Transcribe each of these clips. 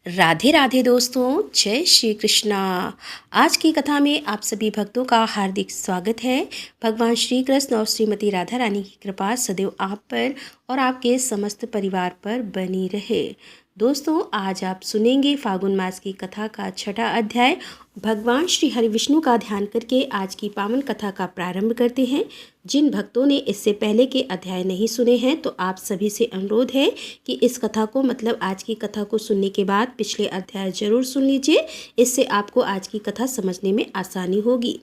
राधे राधे दोस्तों, जय श्री कृष्णा। आज की कथा में आप सभी भक्तों का हार्दिक स्वागत है। भगवान श्री कृष्ण और श्रीमती राधा रानी की कृपा सदैव आप पर और आपके समस्त परिवार पर बनी रहे। दोस्तों, आज आप सुनेंगे फागुन मास की कथा का छठा अध्याय। भगवान श्री हरि विष्णु का ध्यान करके आज की पावन कथा का प्रारंभ करते हैं। जिन भक्तों ने इससे पहले के अध्याय नहीं सुने हैं तो आप सभी से अनुरोध है कि इस कथा को आज की कथा को सुनने के बाद पिछले अध्याय जरूर सुन लीजिए। इससे आपको आज की कथा समझने में आसानी होगी।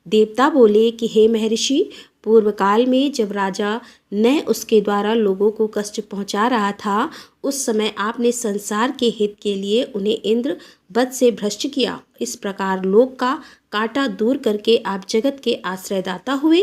देवता बोले कि हे महर्षि, पूर्व काल में जब राजा न उसके द्वारा लोगों को कष्ट पहुंचा रहा था, उस समय आपने संसार के हित के लिए उन्हें इंद्र वध से भ्रष्ट किया। इस प्रकार लोक का कांटा दूर करके आप जगत के आश्रयदाता हुए।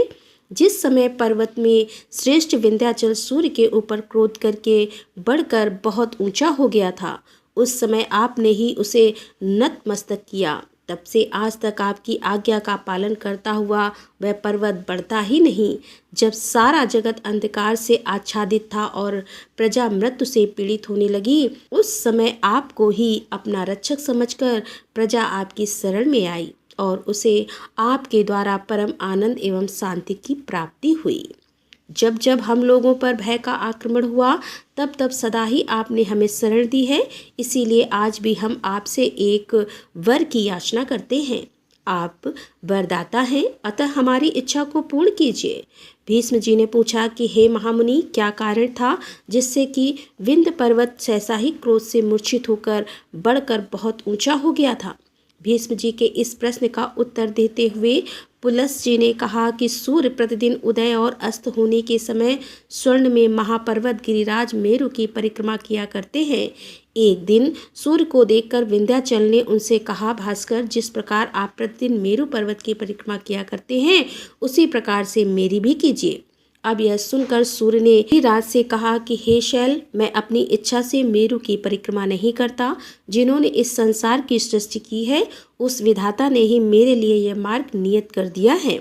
जिस समय पर्वत में श्रेष्ठ विंध्याचल सूर्य के ऊपर क्रोध करके बढ़कर बहुत ऊंचा हो गया था, उस समय आपने ही उसे नतमस्तक किया। तब से आज तक आपकी आज्ञा का पालन करता हुआ वह पर्वत बढ़ता ही नहीं। जब सारा जगत अंधकार से आच्छादित था और प्रजा मृत्यु से पीड़ित होने लगी, उस समय आपको ही अपना रक्षक समझकर प्रजा आपकी शरण में आई और उसे आपके द्वारा परम आनंद एवं शांति की प्राप्ति हुई। जब जब हम लोगों पर भय का आक्रमण हुआ, तब तब सदा ही आपने हमें शरण दी है। इसीलिए आज भी हम आपसे एक वर की याचना करते हैं। आप वरदाता हैं, अतः हमारी इच्छा को पूर्ण कीजिए। भीष्म जी ने पूछा कि हे महामुनि, क्या कारण था जिससे कि विंध्य पर्वत सहसा ही क्रोध से मूर्छित होकर बढ़कर बहुत ऊंचा हो गया था? भीष्म जी के इस प्रश्न का उत्तर देते हुए पुलस जी ने कहा कि सूर्य प्रतिदिन उदय और अस्त होने के समय स्वर्ण में महापर्वत गिरिराज मेरु की परिक्रमा किया करते हैं। एक दिन सूर्य को देखकर विंध्याचल ने उनसे कहा, भास्कर, जिस प्रकार आप प्रतिदिन मेरु पर्वत की परिक्रमा किया करते हैं, उसी प्रकार से मेरी भी कीजिए। अब यह सुनकर सूर्य ने ही राज से कहा कि हे शैल, मैं अपनी इच्छा से मेरु की परिक्रमा नहीं करता। जिन्होंने इस संसार की सृष्टि की है, उस विधाता ने ही मेरे लिए यह मार्ग नियत कर दिया है।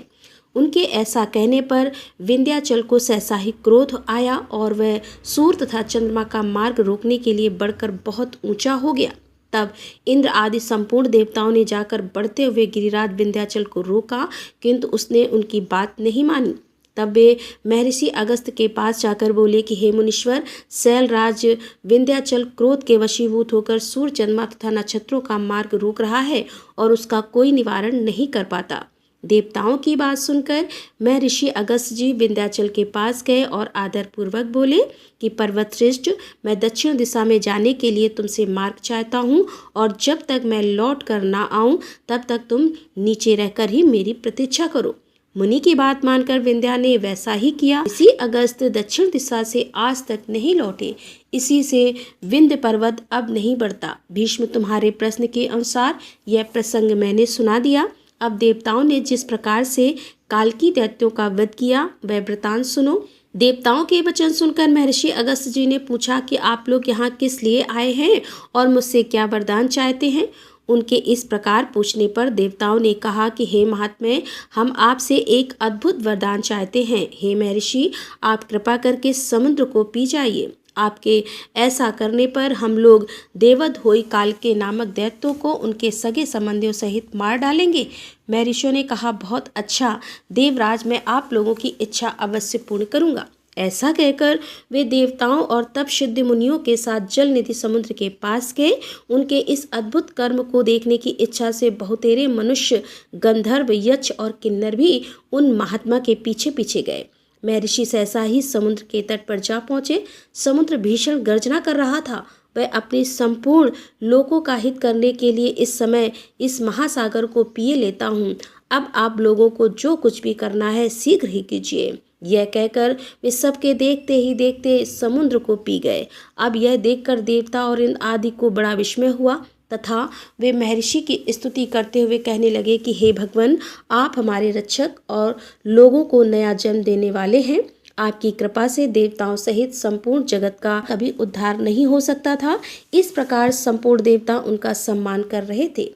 उनके ऐसा कहने पर विंध्याचल को सहसा ही क्रोध आया और वह सूर्य तथा चंद्रमा का मार्ग रोकने के लिए बढ़कर बहुत ऊंचा हो गया। तब इंद्र आदि संपूर्ण देवताओं ने जाकर बढ़ते हुए गिरिराज विंध्याचल को रोका, किंतु उसने उनकी बात नहीं मानी। तब वे महर्षि अगस्त्य के पास जाकर बोले कि हे मुनीश्वर, शैलराज विंध्याचल क्रोध के वशीभूत होकर सूर्य, चंद्रमा तथा नक्षत्रों का मार्ग रोक रहा है और उसका कोई निवारण नहीं कर पाता। देवताओं की बात सुनकर महर्षि अगस्त्य जी विंध्याचल के पास गए और आदरपूर्वक बोले कि पर्वत श्रेष्ठ, मैं दक्षिण दिशा में जाने के लिए तुमसे मार्ग चाहता हूँ और जब तक मैं लौट कर ना आऊँ तब तक तुम नीचे रहकर ही मेरी प्रतीक्षा करो। मुनि की बात मानकर विंध्या ने वैसा ही किया। इसी अगस्त्य दक्षिण दिशा से आज तक नहीं लौटे। इसी से विंध्य पर्वत अब नहीं बढ़ता। भीष्म, तुम्हारे प्रश्न के अनुसार यह प्रसंग मैंने सुना दिया। अब देवताओं ने जिस प्रकार से कालकी दैत्यों का वध किया, वह वृतांत सुनो। देवताओं के वचन सुनकर महर्षि अगस्त्य जी ने पूछा कि आप लोग यहाँ किस लिए आए हैं और मुझसे क्या वरदान चाहते हैं? उनके इस प्रकार पूछने पर देवताओं ने कहा कि हे महात्मे, हम आपसे एक अद्भुत वरदान चाहते हैं। हे महर्षि, आप कृपा करके समुद्र को पी जाइए। आपके ऐसा करने पर हम लोग देवद होई काल के नामक दैत्यों को उनके सगे संबंधियों सहित मार डालेंगे। महर्षियों ने कहा, बहुत अच्छा देवराज, मैं आप लोगों की इच्छा अवश्य पूर्ण करूँगा। ऐसा कहकर वे देवताओं और तपसिद्ध मुनियों के साथ जल निधि समुद्र के पास गए। उनके इस अद्भुत कर्म को देखने की इच्छा से बहुतेरे मनुष्य, गंधर्व, यक्ष और किन्नर भी उन महात्मा के पीछे पीछे गए। महर्षि सहसा ही समुद्र के तट पर जा पहुंचे। समुद्र भीषण गर्जना कर रहा था। वह अपने संपूर्ण लोकों का हित करने के लिए इस समय इस महासागर को पिए लेता हूँ। अब आप लोगों को जो कुछ भी करना है शीघ्र ही कीजिए। यह कहकर वे सबके देखते ही देखते समुद्र को पी गए। अब यह देखकर देवता और इंद्र आदि को बड़ा विस्मय हुआ तथा वे महर्षि की स्तुति करते हुए कहने लगे कि हे भगवान, आप हमारे रक्षक और लोगों को नया जन्म देने वाले हैं। आपकी कृपा से देवताओं सहित संपूर्ण जगत का कभी उद्धार नहीं हो सकता था। इस प्रकार संपूर्ण देवता उनका सम्मान कर रहे थे।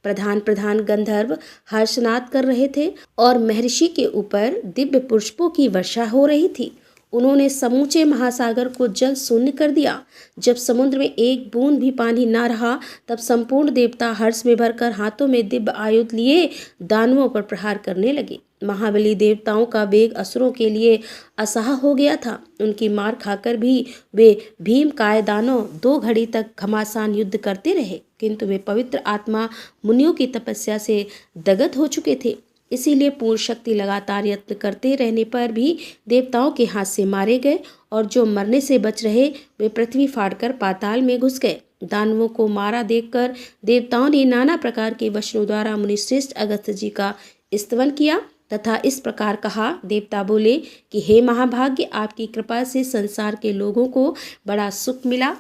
प्रधान प्रधान गंधर्व हर्षनाद कर रहे थे और महर्षि के ऊपर दिव्य पुष्पों की वर्षा हो रही थी। उन्होंने समूचे महासागर को जल शून्य कर दिया। जब समुद्र में एक बूंद भी पानी न रहा, तब संपूर्ण देवता हर्ष में भरकर हाथों में दिव्य आयुध लिए दानवों पर प्रहार करने लगे। महाबली देवताओं का वेग असुरों के लिए असह्य हो गया था। उनकी मार खाकर भी वे भीम काय दानव 2 घड़ी तक घमासान युद्ध करते रहे, किंतु वे पवित्र आत्मा मुनियों की तपस्या से दगत हो चुके थे। इसीलिए पूर्ण शक्ति लगातार यत्न करते रहने पर भी देवताओं के हाथ से मारे गए, और जो मरने से बच रहे वे पृथ्वी फाड़कर पाताल में घुस गए। दानवों को मारा देखकर देवताओं ने नाना प्रकार के वचनों द्वारा मुनिश्रेष्ठ अगस्त्य जी का स्तवन किया तथा इस प्रकार कहा। देवता बोले कि हे महाभाग्य, आपकी कृपा से संसार के लोगों को बड़ा सुख मिला।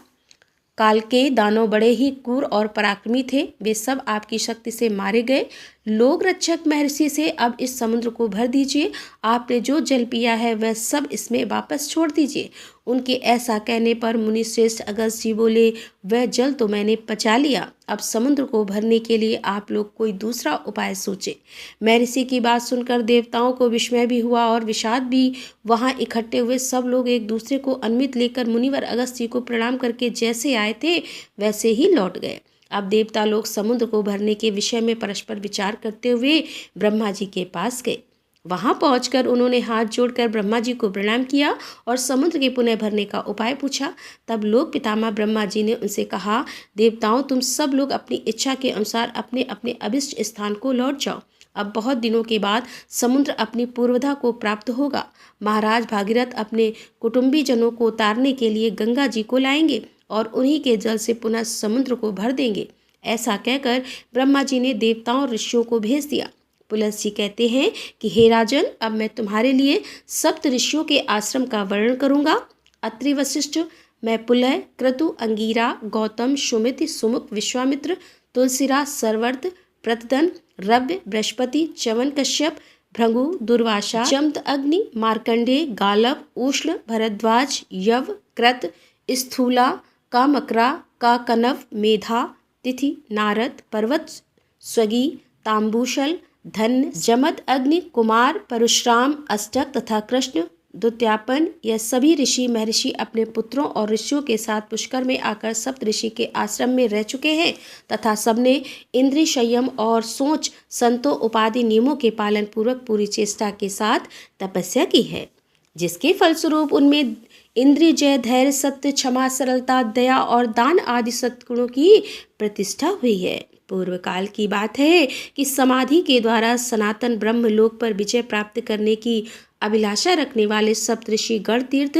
काल के दानव बड़े ही क्रूर और पराक्रमी थे, वे सब आपकी शक्ति से मारे गए। लोक रक्षक महर्षि से अब इस समुद्र को भर दीजिए। आपने जो जल पिया है वह सब इसमें वापस छोड़ दीजिए। उनके ऐसा कहने पर मुनिश्रेष्ठ अगस्त्य जी बोले, वह जल तो मैंने पचा लिया, अब समुद्र को भरने के लिए आप लोग कोई दूसरा उपाय सोचे। महर्षि की बात सुनकर देवताओं को विस्मय भी हुआ और विषाद भी। वहां इकट्ठे हुए सब लोग एक दूसरे को अन्वित लेकर मुनिवर अगस्त्य जी को प्रणाम करके जैसे आए थे वैसे ही लौट गए। अब देवता लोग समुद्र को भरने के विषय में परस्पर विचार करते हुए ब्रह्मा जी के पास गए। वहां पहुंचकर उन्होंने हाथ जोड़कर ब्रह्मा जी को प्रणाम किया और समुद्र के पुनः भरने का उपाय पूछा। तब लोक पितामह ब्रह्मा जी ने उनसे कहा, देवताओं, तुम सब लोग अपनी इच्छा के अनुसार अपने अपने अभिष्ट स्थान को लौट जाओ। अब बहुत दिनों के बाद समुद्र अपनी पूर्वधा को प्राप्त होगा। महाराज भागीरथ अपने कुटुंबी जनों को उतारने के लिए गंगा जी को लाएंगे और उन्हीं के जल से पुनः समुद्र को भर देंगे। ऐसा कहकर ब्रह्मा जी ने देवताओं और ऋषियों को भेज दिया। पुलस्त जी कहते हैं कि हे राजन, अब मैं तुम्हारे लिए सप्त ऋषियों के आश्रम का वर्णन करूंगा। अत्रि, वशिष्ठ, मैं पुलह, क्रतु, अंगीरा, गौतम, सुमित, सुमुख, विश्वामित्र, तुलसीराज, सरवर्त, प्रतदन, रव्य, बृहस्पति, च्यवन, कश्यप, भृगु, दुर्वासा, जमद अग्नि, मार्कंडेय, गालव, उष्ण, भरद्वाज, यव, कृत, स्थूला, कामकरा, का कनव, मेधा, तिथि, नारद, पर्वत, स्वगी, ताम्बूशल, धन्य, जमद अग्नि, कुमार, परशुराम, अष्टक तथा कृष्ण, दुत्यापन, यह सभी ऋषि महर्षि अपने पुत्रों और ऋषियों के साथ पुष्कर में आकर सप्त ऋषि के आश्रम में रह चुके हैं तथा सबने इंद्रिय संयम और सोच संतों उपाधि नियमों के पालन पूर्वक पूरी चेष्टा के साथ तपस्या की है, जिसके फलस्वरूप उनमें इंद्रिय जय, धैर्य, सत्य, क्षमा, सरलता, दया और दान आदि सद्गुणों की प्रतिष्ठा हुई है। पूर्व काल की बात है कि समाधि के द्वारा सनातन ब्रह्म लोक पर विजय प्राप्त करने की अभिलाषा रखने वाले सप्तऋषि गण तीर्थ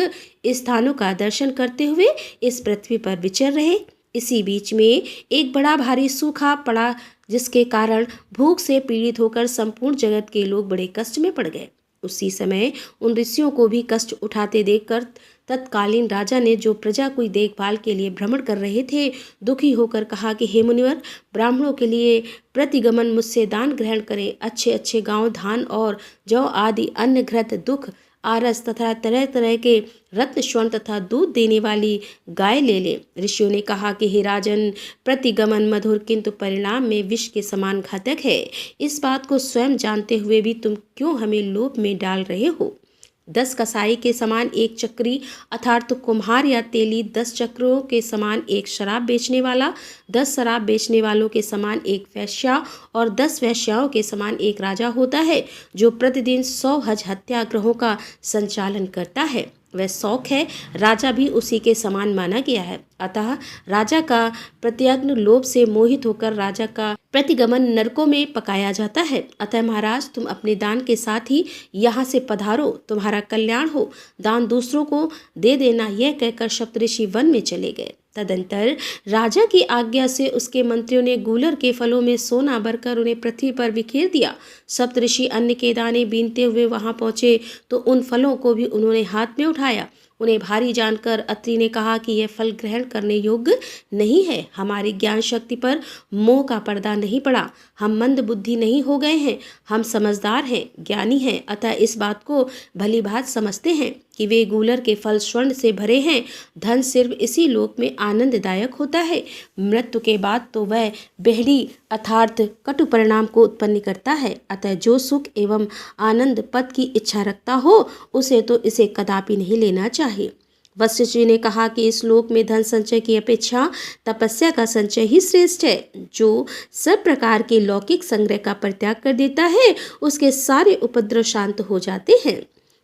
स्थानों का दर्शन करते हुए इस पृथ्वी पर विचर रहे। इसी बीच में एक बड़ा भारी सूखा पड़ा, जिसके कारण भूख से पीड़ित होकर संपूर्ण जगत के लोग बड़े कष्ट में पड़ गए। उसी समय उन ऋषियों को भी कष्ट उठाते देखकर तत्कालीन राजा ने, जो प्रजा की देखभाल के लिए भ्रमण कर रहे थे, दुखी होकर कहा कि हे मुनिवर, ब्राह्मणों के लिए प्रतिगमन मुझसे दान ग्रहण करें। अच्छे अच्छे गांव, धान और जौ आदि अन्न, घृत, दुख, आरस तथा तरह तरह के रत्न, स्वर्ण तथा दूध देने वाली गाय ले ले। ऋषियों ने कहा कि हे राजन, प्रतिगमन मधुर किंतु परिणाम में विष के समान घातक है। इस बात को स्वयं जानते हुए भी तुम क्यों हमें लोभ में डाल रहे हो? 10 कसाई के समान एक चक्री अर्थात कुम्हार या तेली, 10 चक्रों के समान एक शराब बेचने वाला, 10 शराब बेचने वालों के समान एक वैश्या और 10 वैश्याओं के समान एक राजा होता है, जो प्रतिदिन 100 हज हत्याग्रहों का संचालन करता है। वह शौक है, राजा भी उसी के समान माना गया है। अतः राजा का प्रत्यग्न लोभ से मोहित होकर राजा का प्रतिगमन नरकों में पकाया जाता है। अतः महाराज, तुम अपने दान के साथ ही यहाँ से पधारो, तुम्हारा कल्याण हो, दान दूसरों को दे देना। यह कहकर सप्तऋषि वन में चले गए। तदंतर राजा की आज्ञा से उसके मंत्रियों ने गूलर के फलों में सोना भरकर उन्हें पृथ्वी पर बिखेर दिया। सप्तऋषि अन्न के दाने बीनते हुए वहां पहुंचे तो उन फलों को भी उन्होंने हाथ में उठाया। उन्हें भारी जानकर अत्रि ने कहा कि यह फल ग्रहण करने योग्य नहीं है। हमारी ज्ञान शक्ति पर मोह का पर्दा नहीं पड़ा, हम मंद बुद्धि नहीं हो गए हैं, हम समझदार हैं, ज्ञानी हैं, अतः इस बात को भली भांति समझते हैं। कि वे गूलर के फल स्वर्ण से भरे हैं। धन सिर्फ इसी लोक में आनंददायक होता है। मृत्यु के बाद तो वह बेहड़ी अर्थात कटु परिणाम को उत्पन्न करता है। अतः जो सुख एवं आनंद पद की इच्छा रखता हो उसे तो इसे कदापि नहीं लेना चाहिए। वशिष्ठ जी ने कहा कि इस लोक में धन संचय की अपेक्षा तपस्या का संचय ही श्रेष्ठ है। जो सब प्रकार के लौकिक संग्रह का परित्याग कर देता है उसके सारे उपद्रव शांत हो जाते हैं।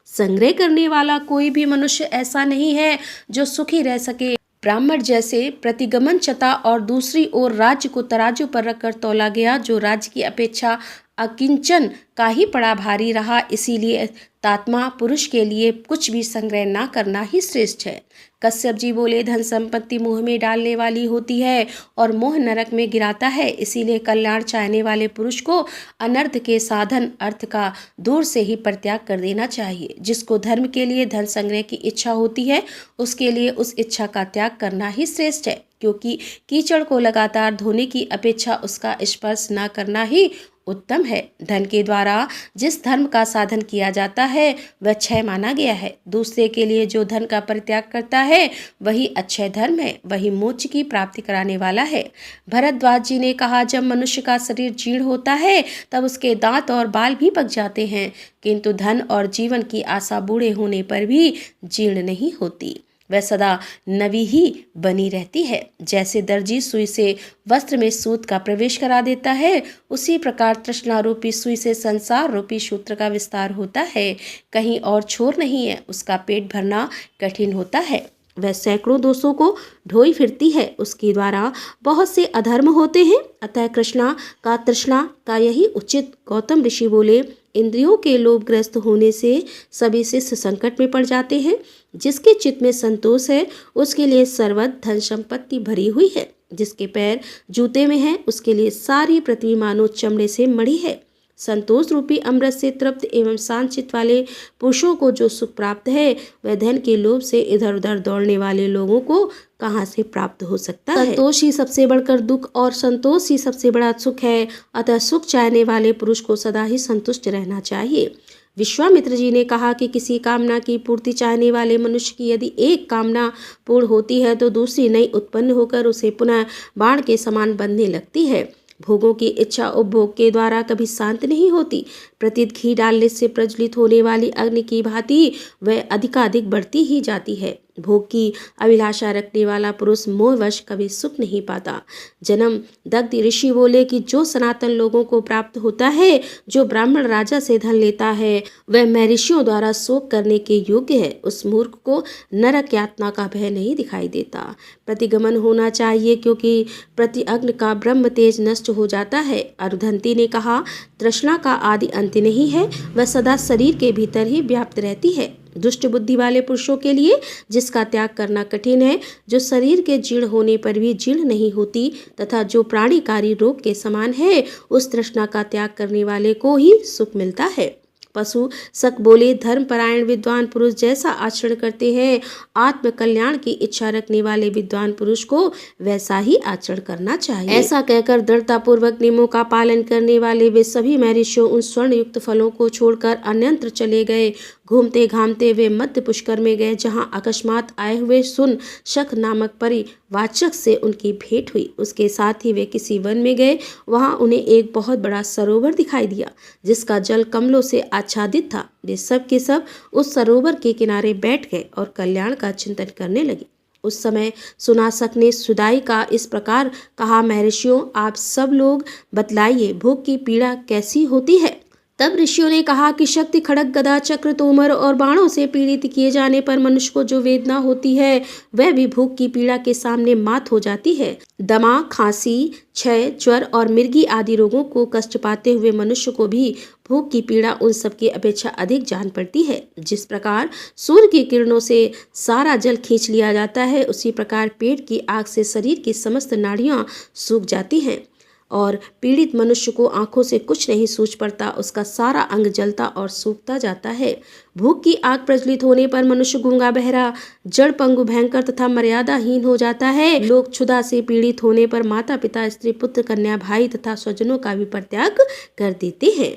संग्रह करने वाला कोई भी मनुष्य ऐसा नहीं है जो सुखी रह सके। ब्राह्मण जैसे प्रतिगमन चता और दूसरी ओर राज्य को तराजू पर रखकर तौला गया, जो राज्य की अपेक्षा अकिंचन का ही पड़ा भारी रहा। इसीलिए तात्मा पुरुष के लिए कुछ भी संग्रह ना करना ही श्रेष्ठ है। कश्यप जी बोले, धन संपत्ति मोह में डालने वाली होती है और मोह नरक में गिराता है। इसीलिए कल्याण चाहने वाले पुरुष को अनर्थ के साधन अर्थ का दूर से ही परित्याग कर देना चाहिए। जिसको धर्म के लिए धन संग्रह की इच्छा होती है उसके लिए उस इच्छा का त्याग करना ही श्रेष्ठ है, क्योंकि कीचड़ को लगातार धोने की अपेक्षा उसका स्पर्श न करना ही उत्तम है। धन के द्वारा जिस धर्म का साधन किया जाता है वह क्षय माना गया है। दूसरे के लिए जो धन का परित्याग करता है वही अक्षय धर्म है, वही मोक्ष की प्राप्ति कराने वाला है। भरद्वाज जी ने कहा, जब मनुष्य का शरीर जीर्ण होता है तब उसके दांत और बाल भी पक जाते हैं, किंतु धन और जीवन की आशा बूढ़े होने पर भी जीर्ण नहीं होती, वह सदा नवी ही बनी रहती है। जैसे दर्जी सुई से वस्त्र में सूत का प्रवेश करा देता है, उसी प्रकार तृष्णा रूपी सुई से संसार रूपी सूत्र का विस्तार होता है। कहीं और छोर नहीं है, उसका पेट भरना कठिन होता है। वह सैकड़ों दोषों को ढोई फिरती है, उसके द्वारा बहुत से अधर्म होते हैं। अतः कृष्णा का तृष्णा का यही उचित। गौतम ऋषि बोले, इंद्रियों के लोभग्रस्त होने से सभी शिष्य संकट में पड़ जाते हैं। जिसके चित्त में संतोष है उसके लिए सर्वत्र धन संपत्ति भरी हुई है। जिसके पैर जूते में है उसके लिए सारी पृथ्वी मानो चमड़े से मढ़ी है। संतोष रूपी अमृत से तृप्त एवं शांत चित्त वाले पुरुषों को जो सुख प्राप्त है वह धन के लोभ से इधर उधर दौड़ने वाले लोगों को कहाँ से प्राप्त हो सकता है। संतोष ही सबसे बढ़कर दुख और संतोष ही सबसे बड़ा सुख है। अतः सुख चाहने वाले पुरुष को सदा ही संतुष्ट रहना चाहिए। विश्वामित्र जी ने कहा कि किसी कामना की पूर्ति चाहने वाले मनुष्य की यदि एक कामना पूर्ण होती है तो दूसरी नई उत्पन्न होकर उसे पुनः बाण के समान बंधने लगती है। भोगों की इच्छा उपभोग के द्वारा कभी शांत नहीं होती। प्रतिदिन घी डालने से प्रज्वलित होने वाली अग्नि की भांति वह अधिकाधिक बढ़ती ही जाती है। भोग की अभिलाषा रखने वाला पुरुष मोहवश कभी सुख नहीं पाता। जन्म दग्ध ऋषि बोले कि जो सनातन लोगों को प्राप्त होता है, जो ब्राह्मण राजा से धन लेता है, वह महर्षियों द्वारा शोक करने के योग्य है। उस मूर्ख को नरक यातना का भय नहीं दिखाई देता। प्रतिगमन होना चाहिए, क्योंकि प्रति अग्नि का ब्रह्म तेज नष्ट हो जाता है। अरुधंती ने कहा, तृष्णा का आदि अंत नहीं है, वह सदा शरीर के भीतर ही व्याप्त रहती है। दुष्ट बुद्धि वाले पुरुषों के लिए जिसका त्याग करना कठिन है, जो शरीर के जीर्ण होने पर भी जीर्ण नहीं होती तथा जो प्राणीकारी रोग के समान है, उस तृष्णा का त्याग करने वाले को ही सुख मिलता है। पशु सक बोले, धर्मपरायण विद्वान पुरुष जैसा आचरण करते हैं, आत्म कल्याण की इच्छा रखने वाले विद्वान पुरुष को वैसा ही आचरण करना चाहिए। ऐसा कहकर दृढ़ता पूर्वक नियमों का पालन करने वाले वे सभी महर्षियों उन स्वर्ण युक्त फलों को छोड़कर अन्यत्र चले गए। घूमते घामते वे मध्य पुष्कर में गए, जहाँ अकस्मात आए हुए सुन शक नामक परिवाचक से उनकी भेंट हुई। उसके साथ ही वे किसी वन में गए। वहाँ उन्हें एक बहुत बड़ा सरोवर दिखाई दिया, जिसका जल कमलों से आच्छादित था। वे सब के सब उस सरोवर के किनारे बैठ गए और कल्याण का चिंतन करने लगे। उस समय सुनासक ने सुदाई का इस प्रकार कहा, महर्षियों, आप सब लोग बतलाइए, भूख की पीड़ा कैसी होती है। तब ऋषियों ने कहा कि शक्ति, खड़ग, गदा, चक्र, तोमर और बाणों से पीड़ित किए जाने पर मनुष्य को जो वेदना होती है वह भी भूख की पीड़ा के सामने मात हो जाती है। दमा, खांसी, क्षय, ज्वर और मिर्गी आदि रोगों को कष्ट पाते हुए मनुष्य को भी भूख की पीड़ा उन सब की अपेक्षा अधिक जान पड़ती है। जिस प्रकार सूर्य की किरणों से सारा जल खींच लिया जाता है, उसी प्रकार पेट की आग से शरीर की समस्त नाड़ियां सूख जाती हैं और पीड़ित मनुष्य को आंखों से कुछ नहीं सूझ पड़ता। उसका सारा अंग जलता और सूखता जाता है। भूख की आग प्रज्वलित होने पर मनुष्य गूंगा, बहरा, जड़, पंगु, भयंकर तथा मर्यादाहीन हो जाता है। लोग क्षुधा से पीड़ित होने पर माता पिता, स्त्री, पुत्र, कन्या, भाई तथा स्वजनों का भी परित्याग कर देते हैं।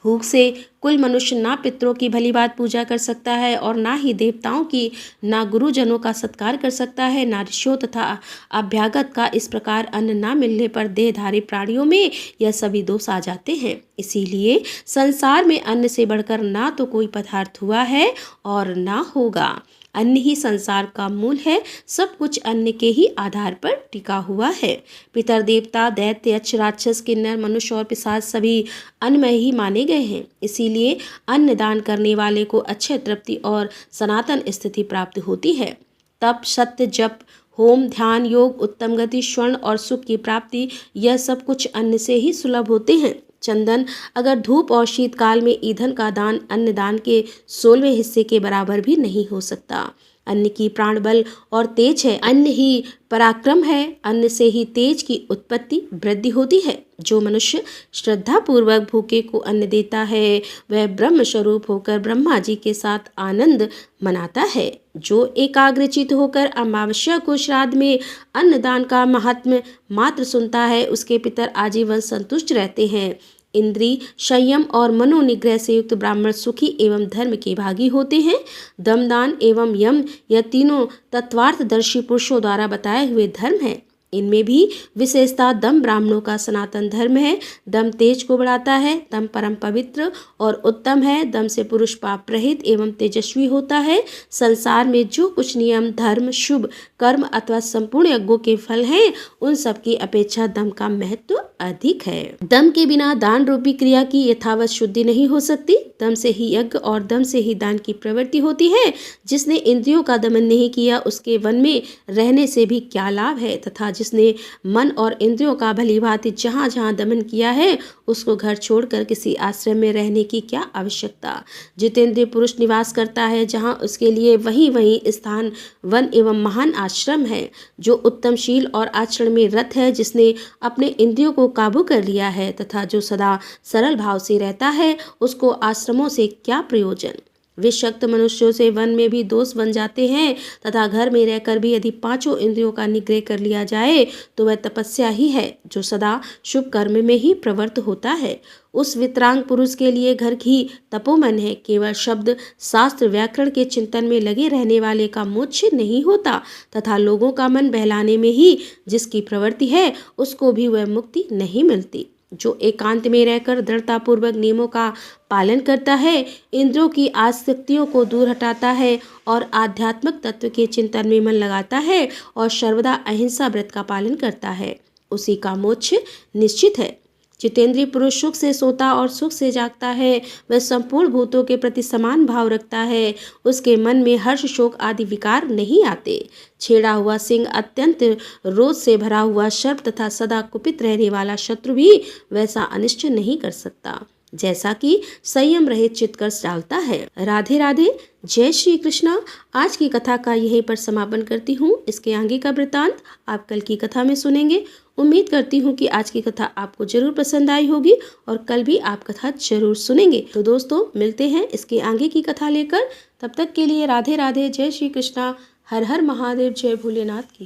भूख से कुल मनुष्य ना पितरों की भली बात पूजा कर सकता है और ना ही देवताओं की, ना गुरुजनों का सत्कार कर सकता है, ना ऋषियों तथा अभ्यागत का। इस प्रकार अन्न ना मिलने पर देहधारी प्राणियों में यह सभी दोष आ जाते हैं। इसीलिए संसार में अन्न से बढ़कर ना तो कोई पदार्थ हुआ है और ना होगा। अन्न ही संसार का मूल है। सब कुछ अन्न के ही आधार पर टिका हुआ है। पितर, देवता, दैत्य, यक्ष, राक्षस, किन्नर, मनुष्य और पिशाच सभी अन्नमय ही माने गए हैं। इसीलिए अन्न दान करने वाले को अच्छे तृप्ति और सनातन स्थिति प्राप्त होती है। तप, सत्य, जप, होम, ध्यान, योग, उत्तम गति, स्वर्ण और सुख की प्राप्ति, यह सब कुछ अन्न से ही सुलभ होते हैं। चंदन अगर धूप और शीतकाल में ईंधन का दान अन्नदान के 16वें हिस्से के बराबर भी नहीं हो सकता। अन्न की प्राण बल और तेज है। अन्न ही पराक्रम है। अन्न से ही तेज की उत्पत्ति वृद्धि होती है। जो मनुष्य श्रद्धा पूर्वक भूखे को अन्न देता है वह ब्रह्म स्वरूप होकर ब्रह्मा जी के साथ आनंद मनाता है। जो एकाग्रचित होकर अमावस्या को श्राद्ध में अन्नदान का महात्म्य मात्र सुनता है उसके पितर आजीवन संतुष्ट रहते हैं। इंद्रिय संयम और मनोनिग्रह से युक्त ब्राह्मण सुखी एवं धर्म के भागी होते हैं। दमदान एवं यम यह तीनों तत्वार्थदर्शी पुरुषों द्वारा बताए हुए धर्म है। इनमें भी विशेषता दम ब्राह्मणों का सनातन धर्म है। दम तेज को बढ़ाता है। दम परम पवित्र और उत्तम है। दम से पुरुष पाप रहित एवं तेजस्वी होता है। संसार में जो कुछ नियम, धर्म, शुभ कर्म अथवा संपूर्ण यज्ञों के फल हैं उन सब की अपेक्षा दम का महत्व अधिक है। दम के बिना दान रूपी क्रिया की यथावत शुद्धि नहीं हो सकती। दम से ही यज्ञ और दम से ही दान की प्रवृत्ति होती है। जिसने इंद्रियों का दमन नहीं किया उसके वन में रहने से भी क्या लाभ है, तथा जिसने मन और इंद्रियों का भली भांति जहाँ जहाँ दमन किया है उसको घर छोड़कर किसी आश्रम में रहने की क्या आवश्यकता। जितेंद्रिय पुरुष निवास करता है जहाँ उसके लिए वही वही स्थान वन एवं महान आश्रम है। जो उत्तमशील और आचरण में रत है, जिसने अपने इंद्रियों को काबू कर लिया है तथा जो सदा सरल भाव से रहता है उसको आश्रमों से क्या प्रयोजन। विषक्त मनुष्यों से वन में भी दोष बन जाते हैं तथा घर में रहकर भी यदि पांचों इंद्रियों का निग्रह कर लिया जाए तो वह तपस्या ही है जो सदा शुभ कर्म में ही प्रवृत्त होता है। उस वितरांग पुरुष के लिए घर ही तपोमन है। केवल शब्द शास्त्र व्याकरण के चिंतन में लगे रहने वाले का मोक्ष नहीं होता तथा लोगों का मन बहलाने में ही जिसकी प्रवृत्ति है उसको भी वह मुक्ति नहीं मिलती। जो एकांत में रहकर दृढ़तापूर्वक नियमों का पालन करता है, इंद्रियों की आसक्तियों को दूर हटाता है और आध्यात्मिक तत्व के चिंतन में मन लगाता है और सर्वदा अहिंसा व्रत का पालन करता है, उसी का मोक्ष निश्चित है। जितेंद्रिय पुरुष सुख से सोता और सुख से जागता है। वह संपूर्ण भूतों के प्रति समान भाव रखता है। उसके मन में हर्ष, शोक आदि विकार नहीं आते। छेड़ा हुआ सिंह, अत्यंत रोष से भरा हुआ सर्प तथा सदा कुपित रहने वाला शत्रु भी वैसा अनिष्ट नहीं कर सकता जैसा कि संयम रहित चित्कर्ष डालता है। राधे राधे, जय श्री कृष्णा। आज की कथा का यहीं पर समापन करती हूँ। इसके आगे का वृतांत आप कल की कथा में सुनेंगे। उम्मीद करती हूँ कि आज की कथा आपको जरूर पसंद आई होगी और कल भी आप कथा जरूर सुनेंगे। तो दोस्तों मिलते हैं इसके आगे की कथा लेकर। तब तक के लिए राधे राधे, जय श्री कृष्णा, हर हर महादेव, जय भोलेनाथ की।